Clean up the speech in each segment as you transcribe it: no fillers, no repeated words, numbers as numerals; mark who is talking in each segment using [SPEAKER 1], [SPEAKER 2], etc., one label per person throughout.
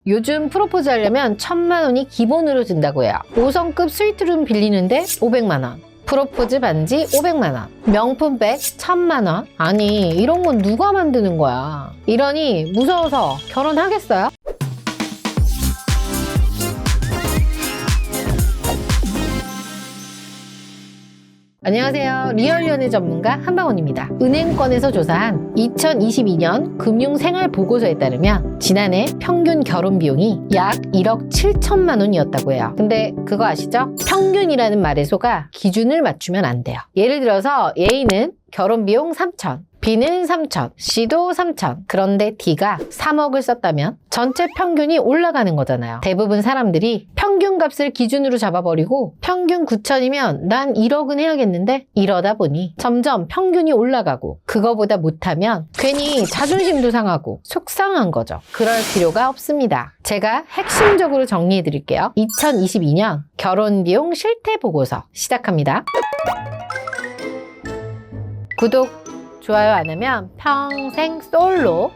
[SPEAKER 1] 요즘 프로포즈 하려면 1,000만 원이 기본으로 든다고 해요. 5성급 스위트룸 빌리는데 500만 원. 프로포즈 반지 500만 원. 명품백 1,000만 원. 아니, 이런 건 누가 만드는 거야? 이러니 무서워서 결혼하겠어요? 안녕하세요. 리얼연애 전문가 한방원입니다. 은행권에서 조사한 2022년 금융생활보고서에 따르면 지난해 평균 결혼 비용이 약 1억 7천만 원이었다고 해요. 근데 그거 아시죠? 평균이라는 말의 소가 기준을 맞추면 안 돼요. 예를 들어서 A는 결혼 비용 3천, B는 3천, C도 3천. 그런데 D가 3억을 썼다면 전체 평균이 올라가는 거잖아요. 대부분 사람들이 평균 값을 기준으로 잡아버리고 평균 9천이면 난 1억은 해야겠는데 이러다 보니 점점 평균이 올라가고 그거보다 못하면 괜히 자존심도 상하고 속상한 거죠. 그럴 필요가 없습니다. 제가 핵심적으로 정리해 드릴게요. 2022년 결혼 비용 실태 보고서 시작합니다. 구독, 좋아요 안 하면 평생 솔로.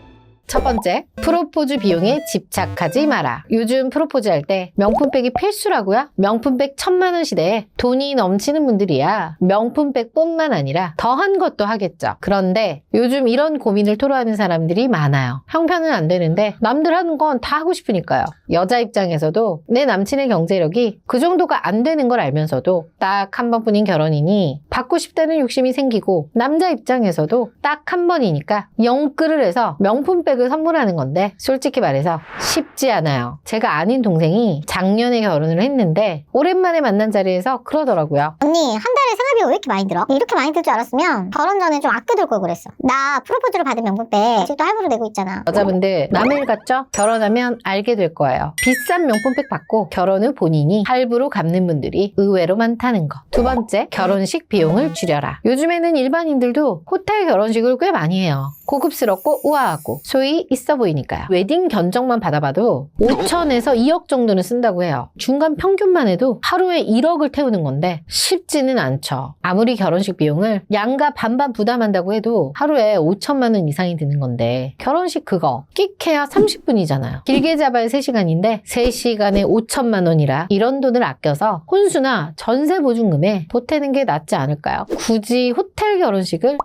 [SPEAKER 1] 첫 번째, 프로포즈 비용에 집착하지 마라. 요즘 프로포즈 할 때 명품백이 필수라고요? 명품백 1,000만 원 시대에 돈이 넘치는 분들이야 명품백뿐만 아니라 더한 것도 하겠죠. 그런데 요즘 이런 고민을 토로하는 사람들이 많아요. 형편은 안 되는데 남들 하는 건 다 하고 싶으니까요. 여자 입장에서도 내 남친의 경제력이 그 정도가 안 되는 걸 알면서도 딱 한 번뿐인 결혼이니 받고 싶다는 욕심이 생기고, 남자 입장에서도 딱 한 번이니까 영끌을 해서 명품백을 선물하는 건데 솔직히 말해서 쉽지 않아요. 제가 아는 동생이 작년에 결혼을 했는데 오랜만에 만난 자리에서 그러더라고요.
[SPEAKER 2] 언니, 한 달에 생활비가 왜 이렇게 많이 들어? 이렇게 많이 들 줄 알았으면 결혼 전에 좀 아껴둘 걸 그랬어. 나 프로포즈를 받은 명품백 지금도 할부로 내고 있잖아.
[SPEAKER 1] 여자분들 남일 같죠? 결혼하면 알게 될 거예요. 비싼 명품백 받고 결혼 후 본인이 할부로 갚는 분들이 의외로 많다는 거. 두 번째, 결혼식 비용을 줄여라. 요즘에는 일반인들도 호텔 결혼식을 꽤 많이 해요. 고급스럽고 우아하고 소위 있어 보이니까요. 웨딩 견적만 받아봐도 5천에서 2억 정도는 쓴다고 해요. 중간 평균만 해도 하루에 1억을 태우는 건데 쉽지는 않죠. 아무리 결혼식 비용을 양가 반반 부담한다고 해도 하루에 5천만 원 이상이 드는 건데 결혼식 그거 끽해야 30분이잖아요. 길게 잡아야 3시간인데 3시간에 5천만 원이라 이런 돈을 아껴서 혼수나 전세 보증금에 보태는 게 낫지 않을까요? 굳이 호텔 결혼식을?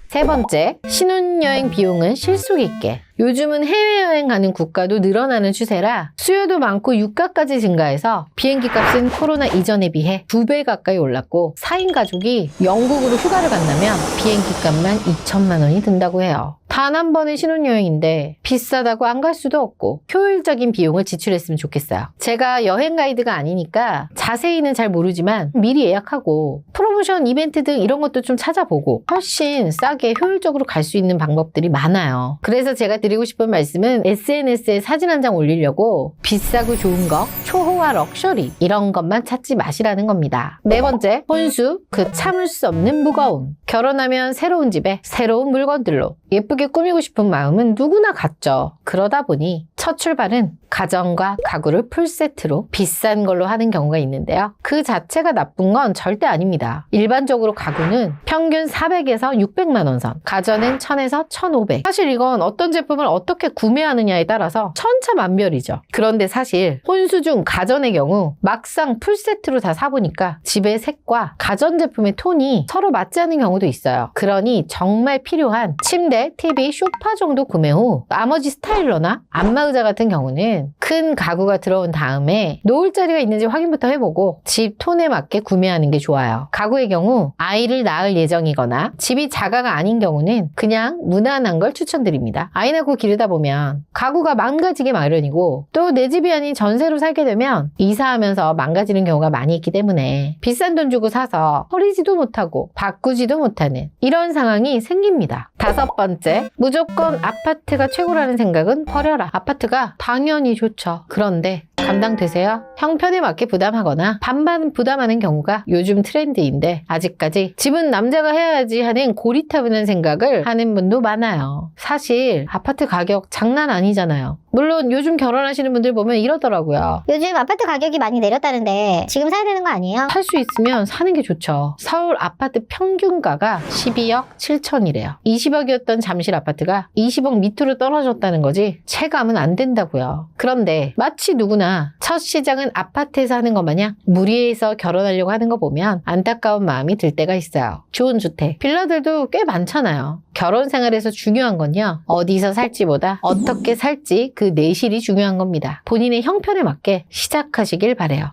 [SPEAKER 1] 세 번째, 신혼여행 비용은 실속 있게. 요즘은 해외여행 가는 국가도 늘어나는 추세라 수요도 많고 유가까지 증가해서 비행기 값은 코로나 이전에 비해 2배 가까이 올랐고, 4인 가족이 영국으로 휴가를 간다면 비행기 값만 2천만 원이 든다고 해요. 단 한 번의 신혼여행인데 비싸다고 안 갈 수도 없고 효율적인 비용을 지출했으면 좋겠어요. 제가 여행 가이드가 아니니까 자세히는 잘 모르지만 미리 예약하고 프로모션 이벤트 등 이런 것도 좀 찾아보고 훨씬 싸게 효율적으로 갈 수 있는 방법들이 많아요. 그래서 제가 드리고 싶은 말씀은 SNS에 사진 한 장 올리려고 비싸고 좋은 거, 초호화 럭셔리 이런 것만 찾지 마시라는 겁니다. 네 번째, 혼수, 그 참을 수 없는 무거움. 결혼하면 새로운 집에 새로운 물건들로 예쁘게 꾸미고 싶은 마음은 누구나 갖죠. 그러다 보니 첫 출발은 가전과 가구를 풀세트로 비싼 걸로 하는 경우가 있는데요. 그 자체가 나쁜 건 절대 아닙니다. 일반적으로 가구는 평균 400에서 600만 원 선, 가전은 1000에서 1500. 사실 이건 어떤 제품을 어떻게 구매하느냐에 따라서 천차만별이죠. 그런데 사실 혼수 중 가전의 경우 막상 풀세트로 다 사보니까 집의 색과 가전 제품의 톤이 서로 맞지 않는 경우도 있어요. 그러니 정말 필요한 침대, TV, 소파 정도 구매 후 나머지 스타일러나 안마의자 같은 경우는 큰 가구가 들어온 다음에 놓을 자리가 있는지 확인부터 해보고 집 톤에 맞게 구매하는 게 좋아요. 가구의 경우 아이를 낳을 예정이거나 집이 자가가 아닌 경우는 그냥 무난한 걸 추천드립니다. 아이 낳고 기르다 보면 가구가 망가지게 마련이고, 또 내 집이 아닌 전세로 살게 되면 이사하면서 망가지는 경우가 많이 있기 때문에 비싼 돈 주고 사서 버리지도 못하고 바꾸지도 못하는 이런 상황이 생깁니다. 다섯 번째, 무조건 아파트가 최고라는 생각은 버려라. 아파트가 당연히 좋죠. 그런데 감당되세요? 형편에 맞게 부담하거나 반반 부담하는 경우가 요즘 트렌드인데 아직까지 집은 남자가 해야지 하는 고리타분한 생각을 하는 분도 많아요. 사실 아파트 가격 장난 아니잖아요. 물론 요즘 결혼하시는 분들 보면 이러더라고요.
[SPEAKER 2] 요즘 아파트 가격이 많이 내렸다는데 지금 사야 되는 거 아니에요?
[SPEAKER 1] 살 수 있으면 사는 게 좋죠. 서울 아파트 평균가가 12억 7천이래요. 20억이었던 잠실 아파트가 20억 밑으로 떨어졌다는 거지 체감은 안 된다고요. 그런데 마치 누구나 첫 시작은 아파트에서 하는 것 마냥 무리해서 결혼하려고 하는 거 보면 안타까운 마음이 들 때가 있어요. 좋은 주택, 빌라들도 꽤 많잖아요. 결혼 생활에서 중요한 건요. 어디서 살지보다 어떻게 살지 그 내실이 중요한 겁니다. 본인의 형편에 맞게 시작하시길 바래요.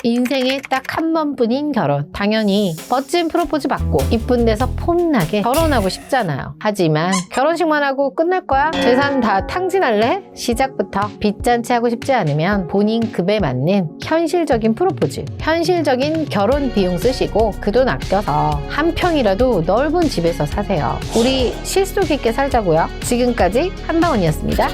[SPEAKER 1] 인생에 딱 한 번뿐인 결혼. 당연히 멋진 프로포즈 받고 이쁜 데서 폼나게 결혼하고 싶잖아요. 하지만 결혼식만 하고 끝날 거야? 재산 다 탕진할래? 시작부터 빚잔치 하고 싶지 않으면 본인 급에 맞는 현실적인 프로포즈, 현실적인 결혼 비용 쓰시고 그 돈 아껴서 한 평이라도 넓은 집에서 사세요. 우리 실속 있게 살자고요. 지금까지 한방원이었습니다.